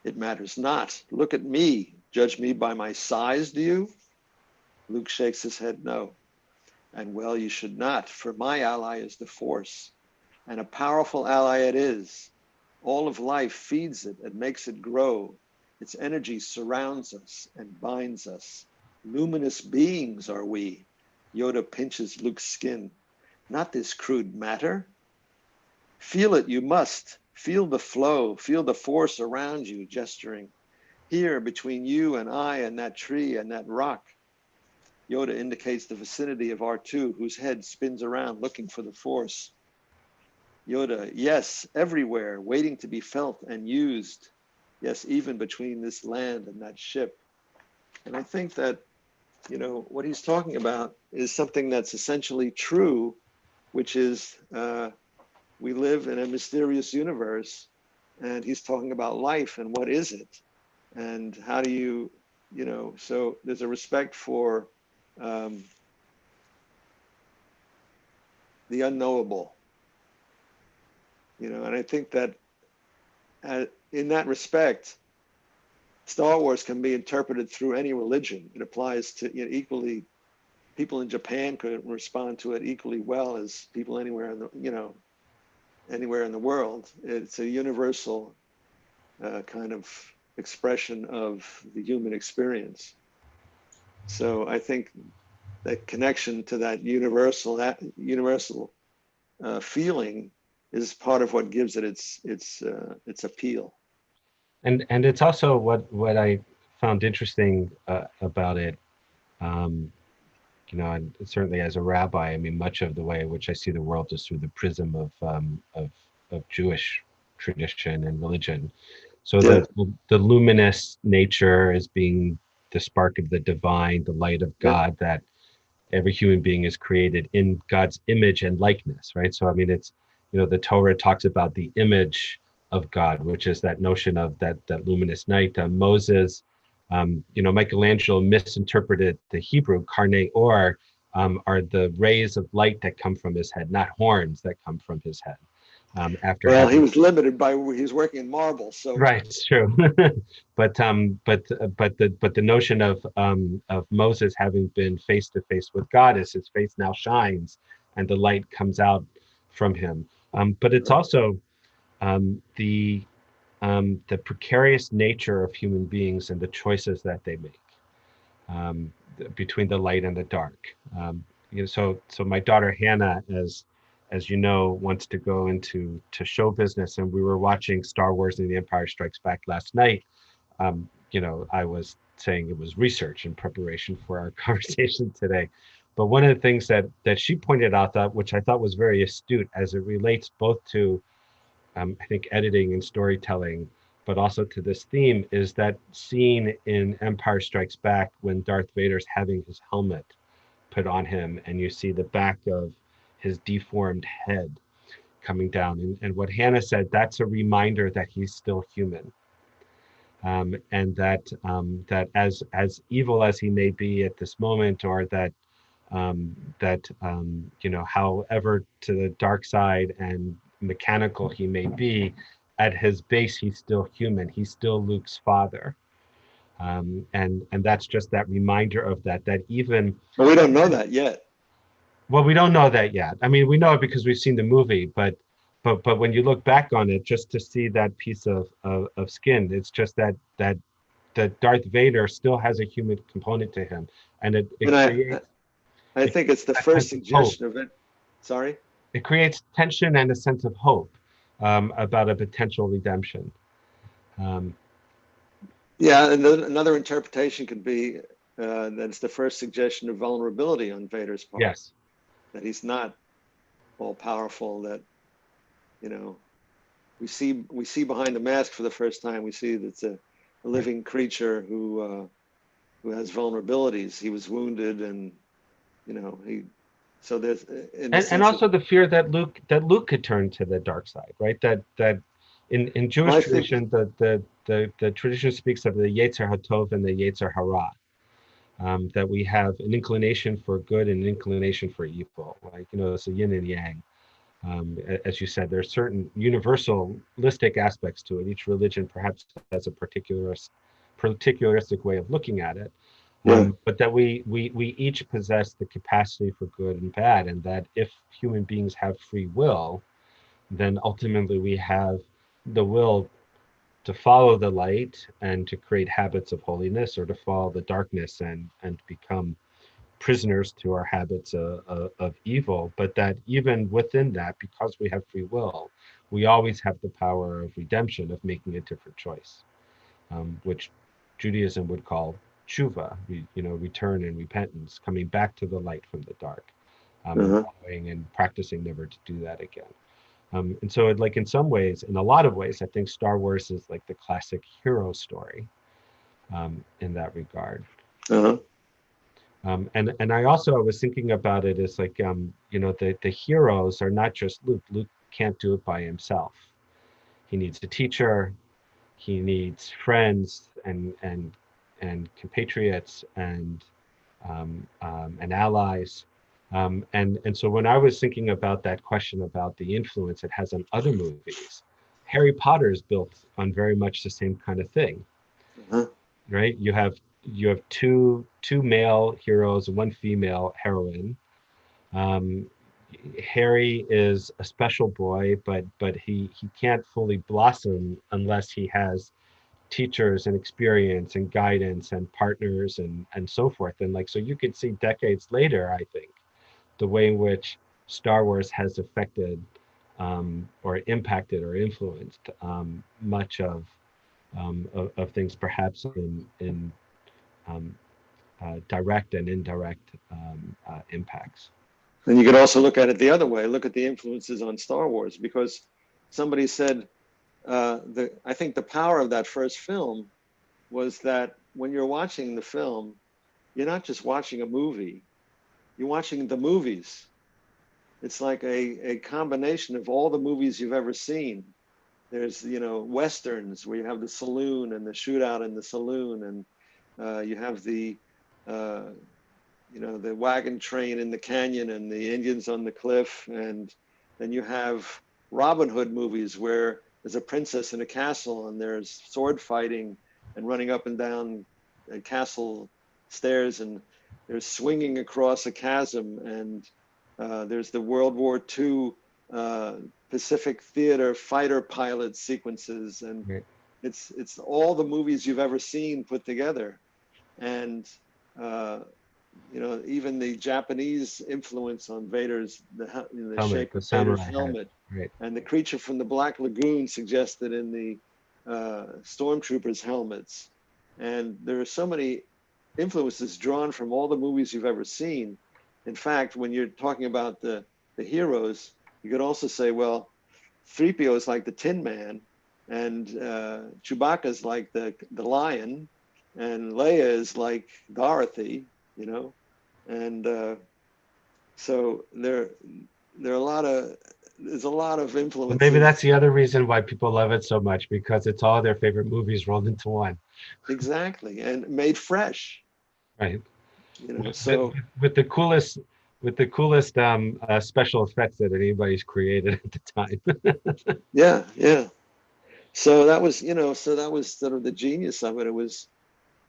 It matters not. Look at me. Judge me by my size, do you? Luke shakes his head no. And well, you should not, for my ally is the Force, and a powerful ally it is. All of life feeds it and makes it grow. Its energy surrounds us and binds us. Luminous beings are we. Yoda pinches Luke's skin. Not this crude matter. Feel it, you must. Feel the flow, feel the force around you, gesturing. Here, between you and I and that tree and that rock. Yoda indicates the vicinity of R2, whose head spins around looking for the force. Yoda, yes, everywhere, waiting to be felt and used. Yes, even between this land and that ship. And I think that, what he's talking about is something that's essentially true, which is we live in a mysterious universe, and he's talking about life and what is it? And how do you, so there's a respect for the unknowable, and I think that in that respect, Star Wars can be interpreted through any religion. It applies to equally. People in Japan could respond to it equally well as people anywhere in the anywhere in the world. It's a universal kind of expression of the human experience. So I think that connection to that universal feeling is part of what gives it its appeal. And it's also what I found interesting about it. And certainly as a rabbi, I mean, much of the way in which I see the world is through the prism of Jewish tradition and religion. So Yeah. the luminous nature as being the spark of the divine, the light of Yeah. God, that every human being is created in God's image and likeness, right? So I mean, it's the Torah talks about the image of God, which is that notion of that luminous night. Moses, Michelangelo misinterpreted the Hebrew carne or are the rays of light that come from his head, not horns that come from his head. After Well, he having was limited by he was working in marble, so Right, it's true. But the notion of Moses having been face to face with God as his face now shines and the light comes out from him. But it's also the precarious nature of human beings and the choices that they make between the light and the dark. So my daughter Hannah, as you know, wants to go into show business, and we were watching Star Wars and The Empire Strikes Back last night. I was saying it was research in preparation for our conversation today. But one of the things that she pointed out, that which I thought was very astute as it relates both to I think editing and storytelling, but also to this theme, is that scene in Empire Strikes Back when Darth Vader's having his helmet put on him, and you see the back of his deformed head coming down. And what Hannah said, that's a reminder that he's still human. And that as evil as he may be at this moment, or however to the dark side and mechanical he may be, at his base he's still human. He's still Luke's father, and that's just that reminder of that even. but we don't know that yet. Well, we don't know that yet. I mean, we know it because we've seen the movie, but when you look back on it, just to see that piece of skin, it's just that Darth Vader still has a human component to him, and And I it think it's the creates that first sense of hope. suggestion of it. Sorry. It creates tension and a sense of hope about a potential redemption. Um, Yeah, and another interpretation could be that it's the first suggestion of vulnerability on Vader's part, yes, that he's not all powerful. That we see behind the mask for the first time. We see that it's a right. living creature who has vulnerabilities. He was wounded, and he. So there's in a And sense of. also the fear that Luke could turn to the dark side, right? That in Jewish Well, I think. tradition, the tradition speaks of the Yetzer Hatov and the Yetzer Hara. That we have an inclination for good and an inclination for evil, like it's a yin and yang. As you said, there are certain universalistic aspects to it. Each religion perhaps has a particularistic way of looking at it, Yeah. but that we each possess the capacity for good and bad, and that if human beings have free will, then ultimately we have the will to follow the light and to create habits of holiness, or to follow the darkness and become prisoners to our habits of evil. But that even within that, because we have free will, we always have the power of redemption, of making a different choice, which Judaism would call tshuva, return and repentance, coming back to the light from the dark, and Uh-huh. vowing and practicing never to do that again. And so, like in some ways, in a lot of ways, I think Star Wars is like the classic hero story, in that regard. Uh-huh. And I was thinking about it as like, the heroes are not just Luke. Luke can't do it by himself. He needs a teacher. He needs friends and compatriots and allies. And so when I was thinking about that question about the influence it has on other movies, Harry Potter is built on very much the same kind of thing, Uh-huh. right? You have two male heroes and one female heroine. Um, Harry is a special boy, but he can't fully blossom unless he has teachers and experience and guidance and partners and so forth. And like, so you could see decades later, I think, the way in which Star Wars has affected, or impacted or influenced, much of things, perhaps in um, direct and indirect impacts. And you could also look at it the other way. Look at the influences on Star Wars, because somebody said I think the power of that first film was that when you're watching the film, you're not just watching a movie, you're watching the movies. It's like a combination of all the movies you've ever seen. There's, Westerns where you have the saloon and the shootout in the saloon, and you have uh, the wagon train in the canyon and the Indians on the cliff. And then you have Robin Hood movies where there's a princess in a castle and there's sword fighting and running up and down castle stairs, and there's swinging across a chasm, and there's the World War II uh, Pacific Theater fighter pilot sequences, and Right. it's all the movies you've ever seen put together. And uh, even the Japanese influence on Vader's the Helmet, shape the of Vader's samurai hat. helmet, Right. and the creature from the Black Lagoon suggested in the stormtroopers' helmets. And there are so many influences drawn from all the movies you've ever seen. In fact, when you're talking about the heroes, you could also say, well, 3PO is like the Tin Man, and Chewbacca is like the lion, and Leia is like Dorothy, you know, and so there are a lot of there's a lot of But maybe that's influences. the other reason why people love it so much, because it's all their favorite movies rolled into one. Exactly, and made fresh, Right. With, so with the coolest special effects that anybody's created at the time. yeah, yeah. So that was sort of the genius of it.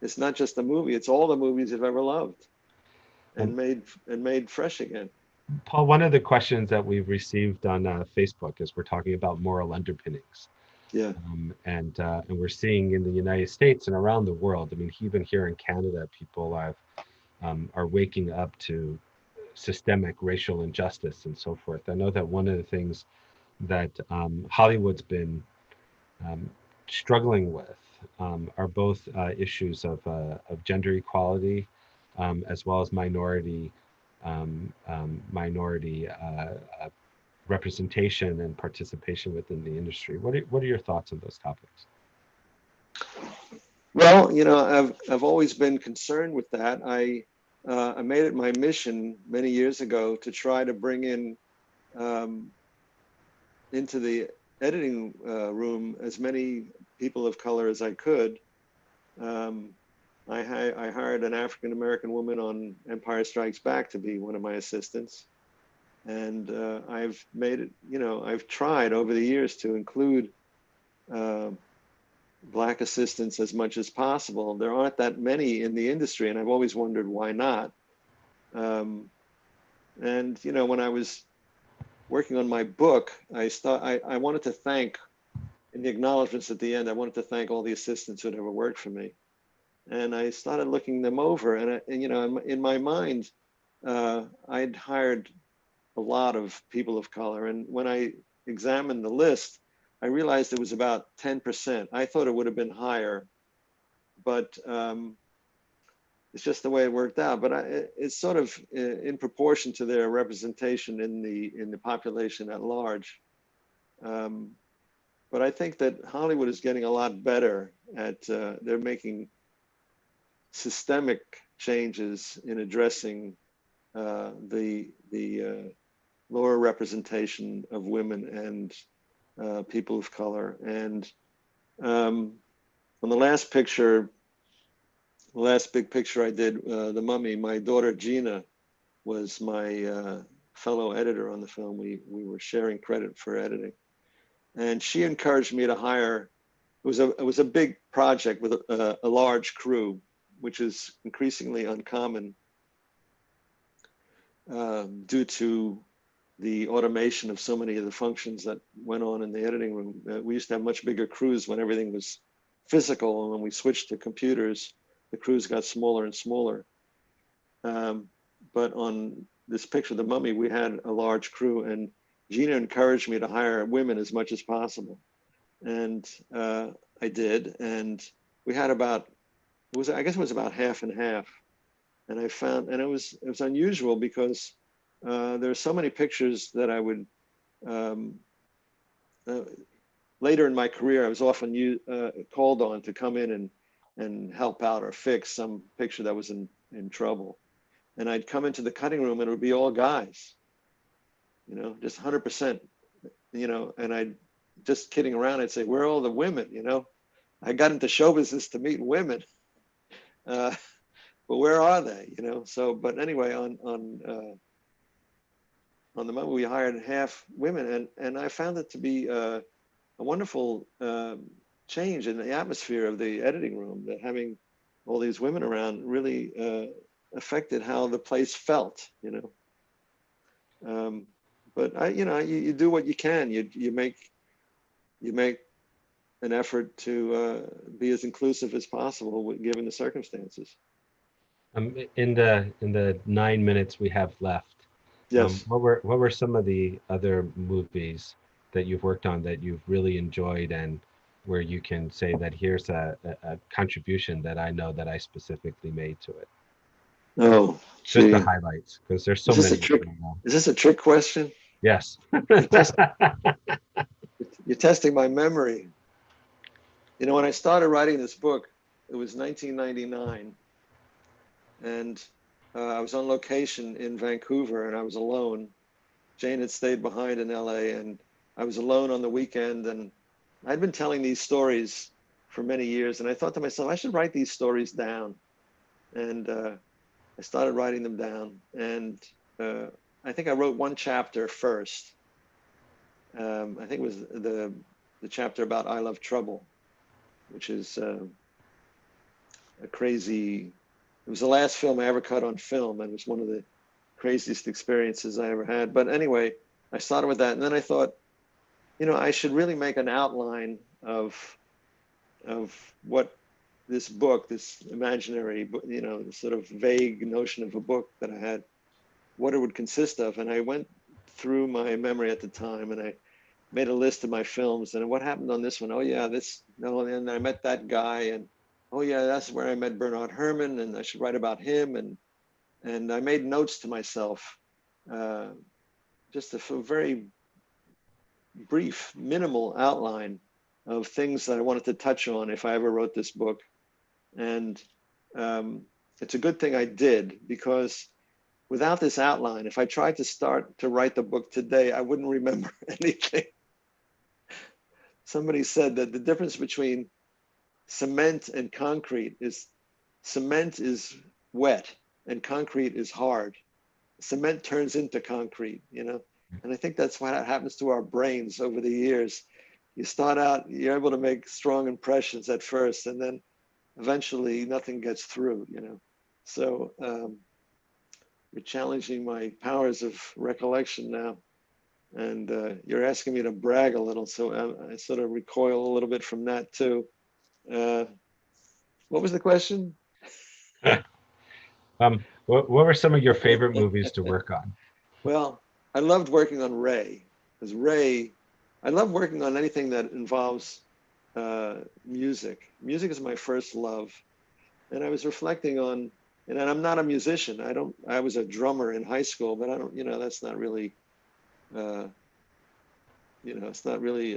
It's not just a movie, it's all the movies you've ever loved, um, and made fresh again. Paul, one of the questions that we've received on Facebook is we're talking about moral underpinnings. Yeah. And we're seeing in the United States and around the world. I mean, even here in Canada, people are waking up to systemic racial injustice and so forth. I know that one of the things that Hollywood's been um, struggling with are both issues of gender equality, as well as minority representation and participation within the industry. What are your thoughts on those topics? Well, I've always been concerned with that. I made it my mission many years ago to try to bring in um, into the editing room as many people of color as I could. Um, I hired an African American woman on Empire Strikes Back to be one of my assistants, And I've made it, I've tried over the years to include uh, Black assistants as much as possible. There aren't that many in the industry, and I've always wondered why not. Um, and when I was working on my book, I wanted to thank, in the acknowledgments at the end, I wanted to thank all the assistants who had ever worked for me. And I started looking them over, and in my mind, I'd hired a lot of people of color. And when I examined the list, I realized it was about 10%. I thought it would have been higher, but it's just the way it worked out. But it's sort of in proportion to their representation in the population at large. But I think that Hollywood is getting a lot better at they're making systemic changes in addressing the lower representation of women and people of color. And on the last picture, the last big picture I did, The Mummy, my daughter Gina was my fellow editor on the film. We were sharing credit for editing. And she encouraged me to hire, it was a big project with a large crew, which is increasingly uncommon due to the automation of so many of the functions that went on in the editing room. We used to have much bigger crews when everything was physical, and when we switched to computers, the crews got smaller and smaller. But on this picture, The Mummy, we had a large crew, and Gina encouraged me to hire women as much as possible. And I did, and we had about, I guess it was about half and half. And I found, and it was unusual because there are so many pictures that I would, later in my career, I was often called on to come in and help out or fix some picture that was in trouble. And I'd come into the cutting room and it would be all guys, just 100%, and I'd just kidding around. I'd say, where are all the women? I got into show business to meet women. But where are they? So, but anyway, on The Mummy, we hired half women, and I found it to be a wonderful change in the atmosphere of the editing room. That having all these women around really affected how the place felt. But you do what you can. You make an effort to be as inclusive as possible given the circumstances. In the 9 minutes we have left, Yes. what were some of the other movies that you've worked on that you've really enjoyed, and where you can say that here's a contribution that I know that I specifically made to it? Oh, Just the gee. highlights, because there's so Is this a many. trick? Is this a trick question? Yes. You're, test, you're testing my memory. When I started writing this book, it was 1999, and I was on location in Vancouver, and I was alone. Jane had stayed behind in LA, and I was alone on the weekend, and I'd been telling these stories for many years, and I thought to myself, I should write these stories down. And I started writing them down, and I think I wrote one chapter first. I think it was the chapter about I Love Trouble, which is a crazy. It was the last film I ever cut on film, and it was one of the craziest experiences I ever had. But anyway, I started with that, and then I thought, I should really make an outline of what this book, this imaginary, sort of vague notion of a book that I had, what it would consist of. And I went through my memory at the time, and I made a list of my films and what happened on this one. Oh yeah, and I met that guy, and oh yeah, that's where I met Bernard Herrmann, and I should write about him. And I made notes to myself, just a very brief, minimal outline of things that I wanted to touch on if I ever wrote this book. And it's a good thing I did, because without this outline, if I tried to start to write the book today, I wouldn't remember anything. Somebody said that the difference between cement and concrete is cement is wet and concrete is hard. cement turns into concrete, you know. And I think that's what happens to our brains over the years. You start out, you're able to make strong impressions at first, and then eventually nothing gets through, you know. So you're challenging my powers of recollection now. And you're asking me to brag a little, so I sort of recoil a little bit from that too. Uh, what was the question? What were some of your favorite movies to work on? Well, I loved working on Ray, because Ray, I love working on anything that involves music. Music is my first love. And I was reflecting on, and I'm not a musician. I was a drummer in high school, but I don't, you know, that's not really, uh, you know, it's not really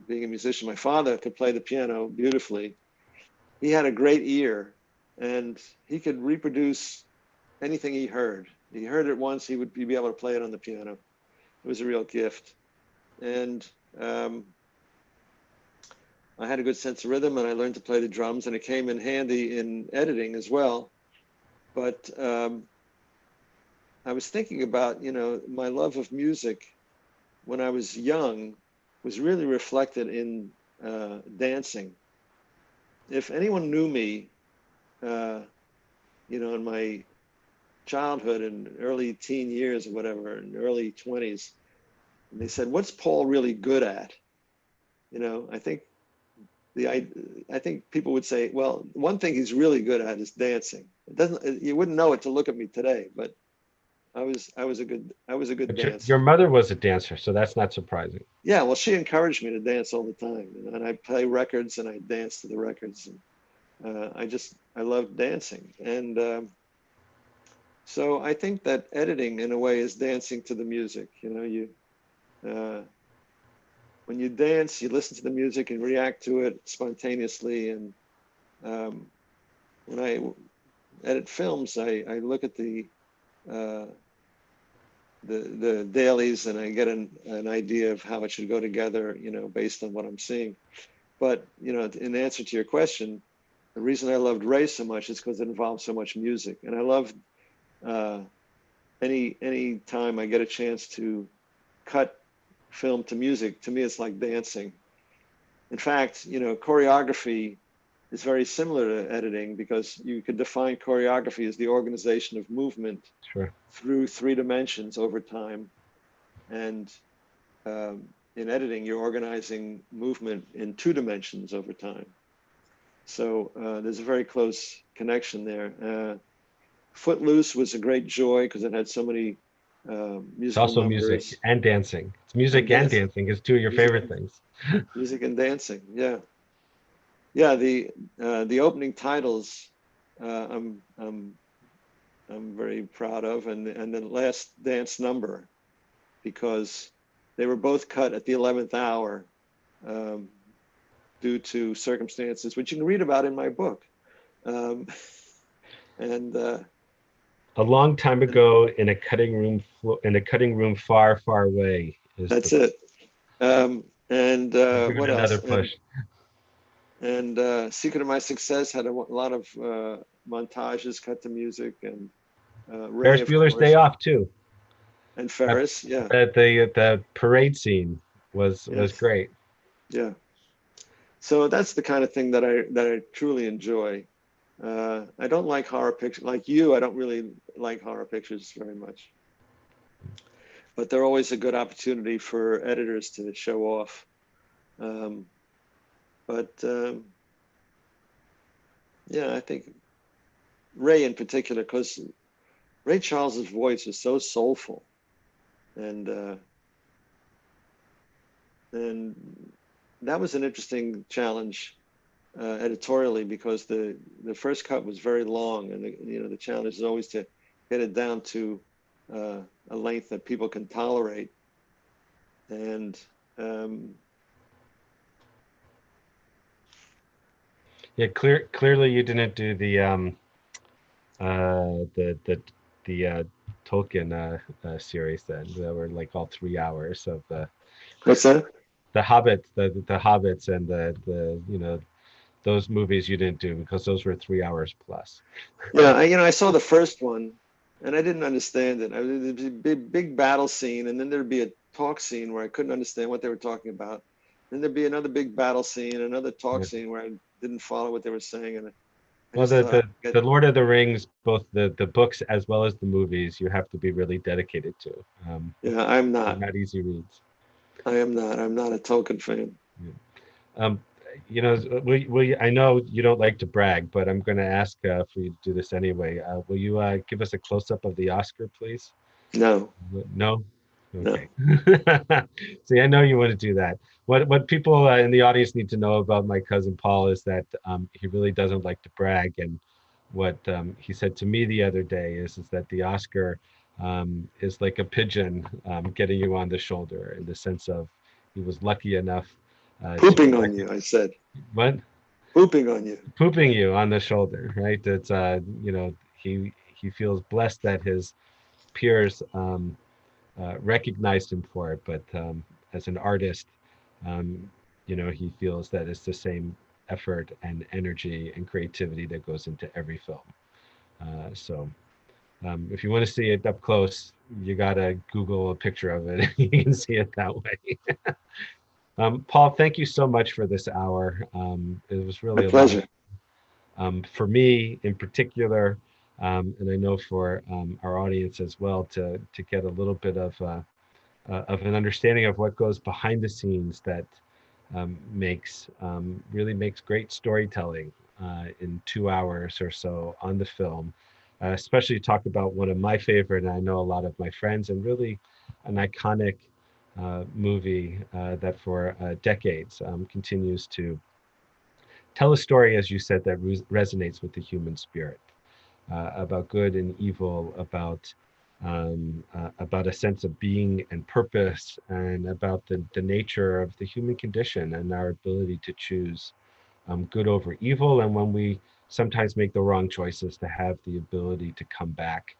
being a musician. My father could play the piano beautifully. He had a great ear, and he could reproduce anything he heard. He heard it once, he would be able to play it on the piano. It was a real gift. And I had a good sense of rhythm, and I learned to play the drums, and it came in handy in editing as well. But I was thinking about, you know, my love of music when I was young was really reflected in dancing. If anyone knew me, you know, in my childhood and early teen years or whatever, in early 20s, and they said, "What's Paul really good at?" You know, I think people would say, "Well, one thing he's really good at is dancing." It doesn't, you wouldn't know it to look at me today, but I was a good But your dancer. mother was a dancer, so that's not surprising. Yeah, well, she encouraged me to dance all the time, you know, and I play records and I dance to the records, and I loved dancing, and so I think that editing in a way is dancing to the music. You know, you uh, when you dance, you listen to the music and react to it spontaneously. And um, when I edit films, I look at uh, the dailies, and I get an idea of how it should go together, you know, based on what I'm seeing. But, you know, in answer to your question, the reason I loved Ray so much is because it involves so much music, and I love uh, any time I get a chance to cut film to music. To me, it's like dancing. In fact, you know, choreography is very similar to editing, because you could define choreography as the organization of movement Sure. through three dimensions over time. And in editing, you're organizing movement in two dimensions over time. So there's a very close connection there. Footloose was a great joy because it had so many It's musical also music numbers and dancing. It's music and and dancing. dancing is two of your Music, favorite things. music and dancing. Yeah, yeah. The opening titles, uh, I'm I'm I'm very proud of, and the last dance number, because they were both cut at the 11th hour um, due to circumstances which you can read about in my book. Um, and A long time ago in a cutting room in a cutting room far, far away is the that's it. And give it what another else? push. And Secret of My Success had a lot of montages cut to music, and Ray, Ferris of Bueller's Day course, Off too. and That, Ferris. Yeah, the parade scene was yes, great. yeah. So that's the kind of thing that I truly enjoy. I don't like horror pictures like you. I don't really like horror pictures very much, but they're always a good opportunity for editors to show off. Um, but yeah, I think Ray in particular, because Ray Charles's voice is so soulful, and and that was an interesting challenge editorially, because the first cut was very long, and you know, the challenge is always to get it down to uh, a length that people can tolerate. And um, Yeah, clearly you didn't do uh the the the Tolkien series then. There were like all 3 hours of what's that? the Hobbit, the Hobbits and the those movies you didn't do because those were 3 hours plus. Yeah, you know, I saw the first one, and I didn't understand it. There'd be a big battle scene, and then there'd be a talk scene where I couldn't understand what they were talking about. Then there'd be another big battle scene, another talk Yeah. scene where I didn't follow what they were saying, and I Well, just thought, the Lord of the Rings, both the books as well as the movies, you have to be really dedicated to. yeah, I'm They're not. not easy reads. I am not. I'm not a Tolkien fan. Yeah. Um, I know you don't like to brag, but I'm going to ask for you to do this anyway. Will you give us a close-up of the Oscar, please? No, No? no. Okay. See, I know you want to do that. What people in the audience need to know about my cousin Paul is that he really doesn't like to brag. And what he said to me the other day is that the Oscar is like a pigeon getting you on the shoulder in the sense of he was lucky enough to be Pooping on you, I said. what? Pooping on you. Pooping you on the shoulder, right? It's he feels blessed that his peers recognized him for it, but as an artist, um, he feels that it's the same effort and energy and creativity that goes into every film. So if you want to see it up close, you gotta Google a picture of it. You can see it that way. Paul, thank you so much for this hour. It was My really a lot of pleasure. for me in particular, and I know for our audience as well, to get a little bit of an understanding of what goes behind the scenes that really makes great storytelling in 2 hours or so on the film. Especially talk about one of my favorite, and I know a lot of my friends, and really an iconic movie that for decades continues to tell a story, as you said, that resonates with the human spirit about good and evil, about a sense of being and purpose, and about the nature of the human condition and our ability to choose good over evil, and when we sometimes make the wrong choices, to have the ability to come back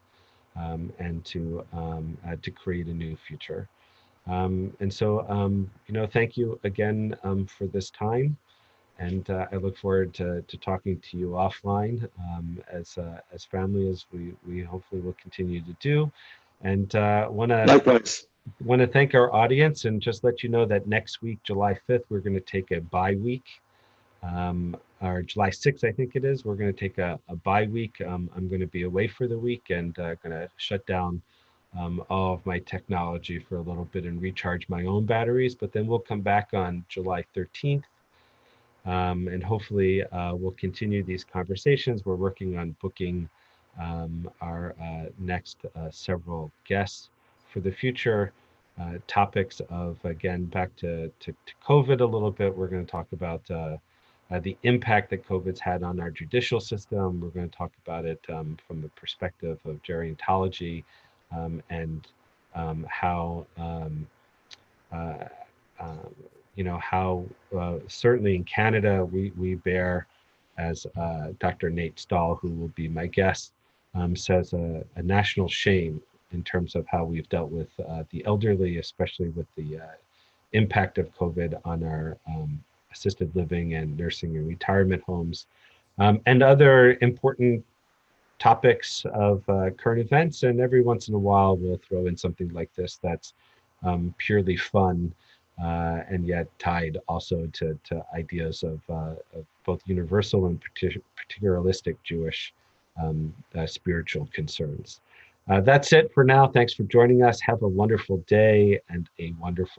and to create a new future. Thank you again for this time. And I look forward to talking to you offline as family as we hopefully will continue to do. And Likewise. want to thank our audience and just let you know that next week, July 5th, we're going to take a bye week. Or July 6th, I think it is. We're going to take a bye week. I'm going to be away for the week and going to shut down all of my technology for a little bit and recharge my own batteries. But then we'll come back on July 13th, and hopefully we'll continue these conversations. We're working on booking our next several guests for the future. Topics of, again, back to COVID a little bit. We're going to talk about the impact that COVID's had on our judicial system. We're going to talk about it from the perspective of gerontology and how uh, um, how certainly in Canada we bear, as Dr. Nate Stahl, who will be my guest, says a national shame in terms of how we've dealt with the elderly, especially with the impact of COVID on our assisted living and nursing and retirement homes, and other important topics of current events. And every once in a while, we'll throw in something like this that's purely fun and yet tied also to ideas of both universal and particularistic Jewish spiritual concerns. That's it for now. Thanks for joining us. Have a wonderful day and a wonderful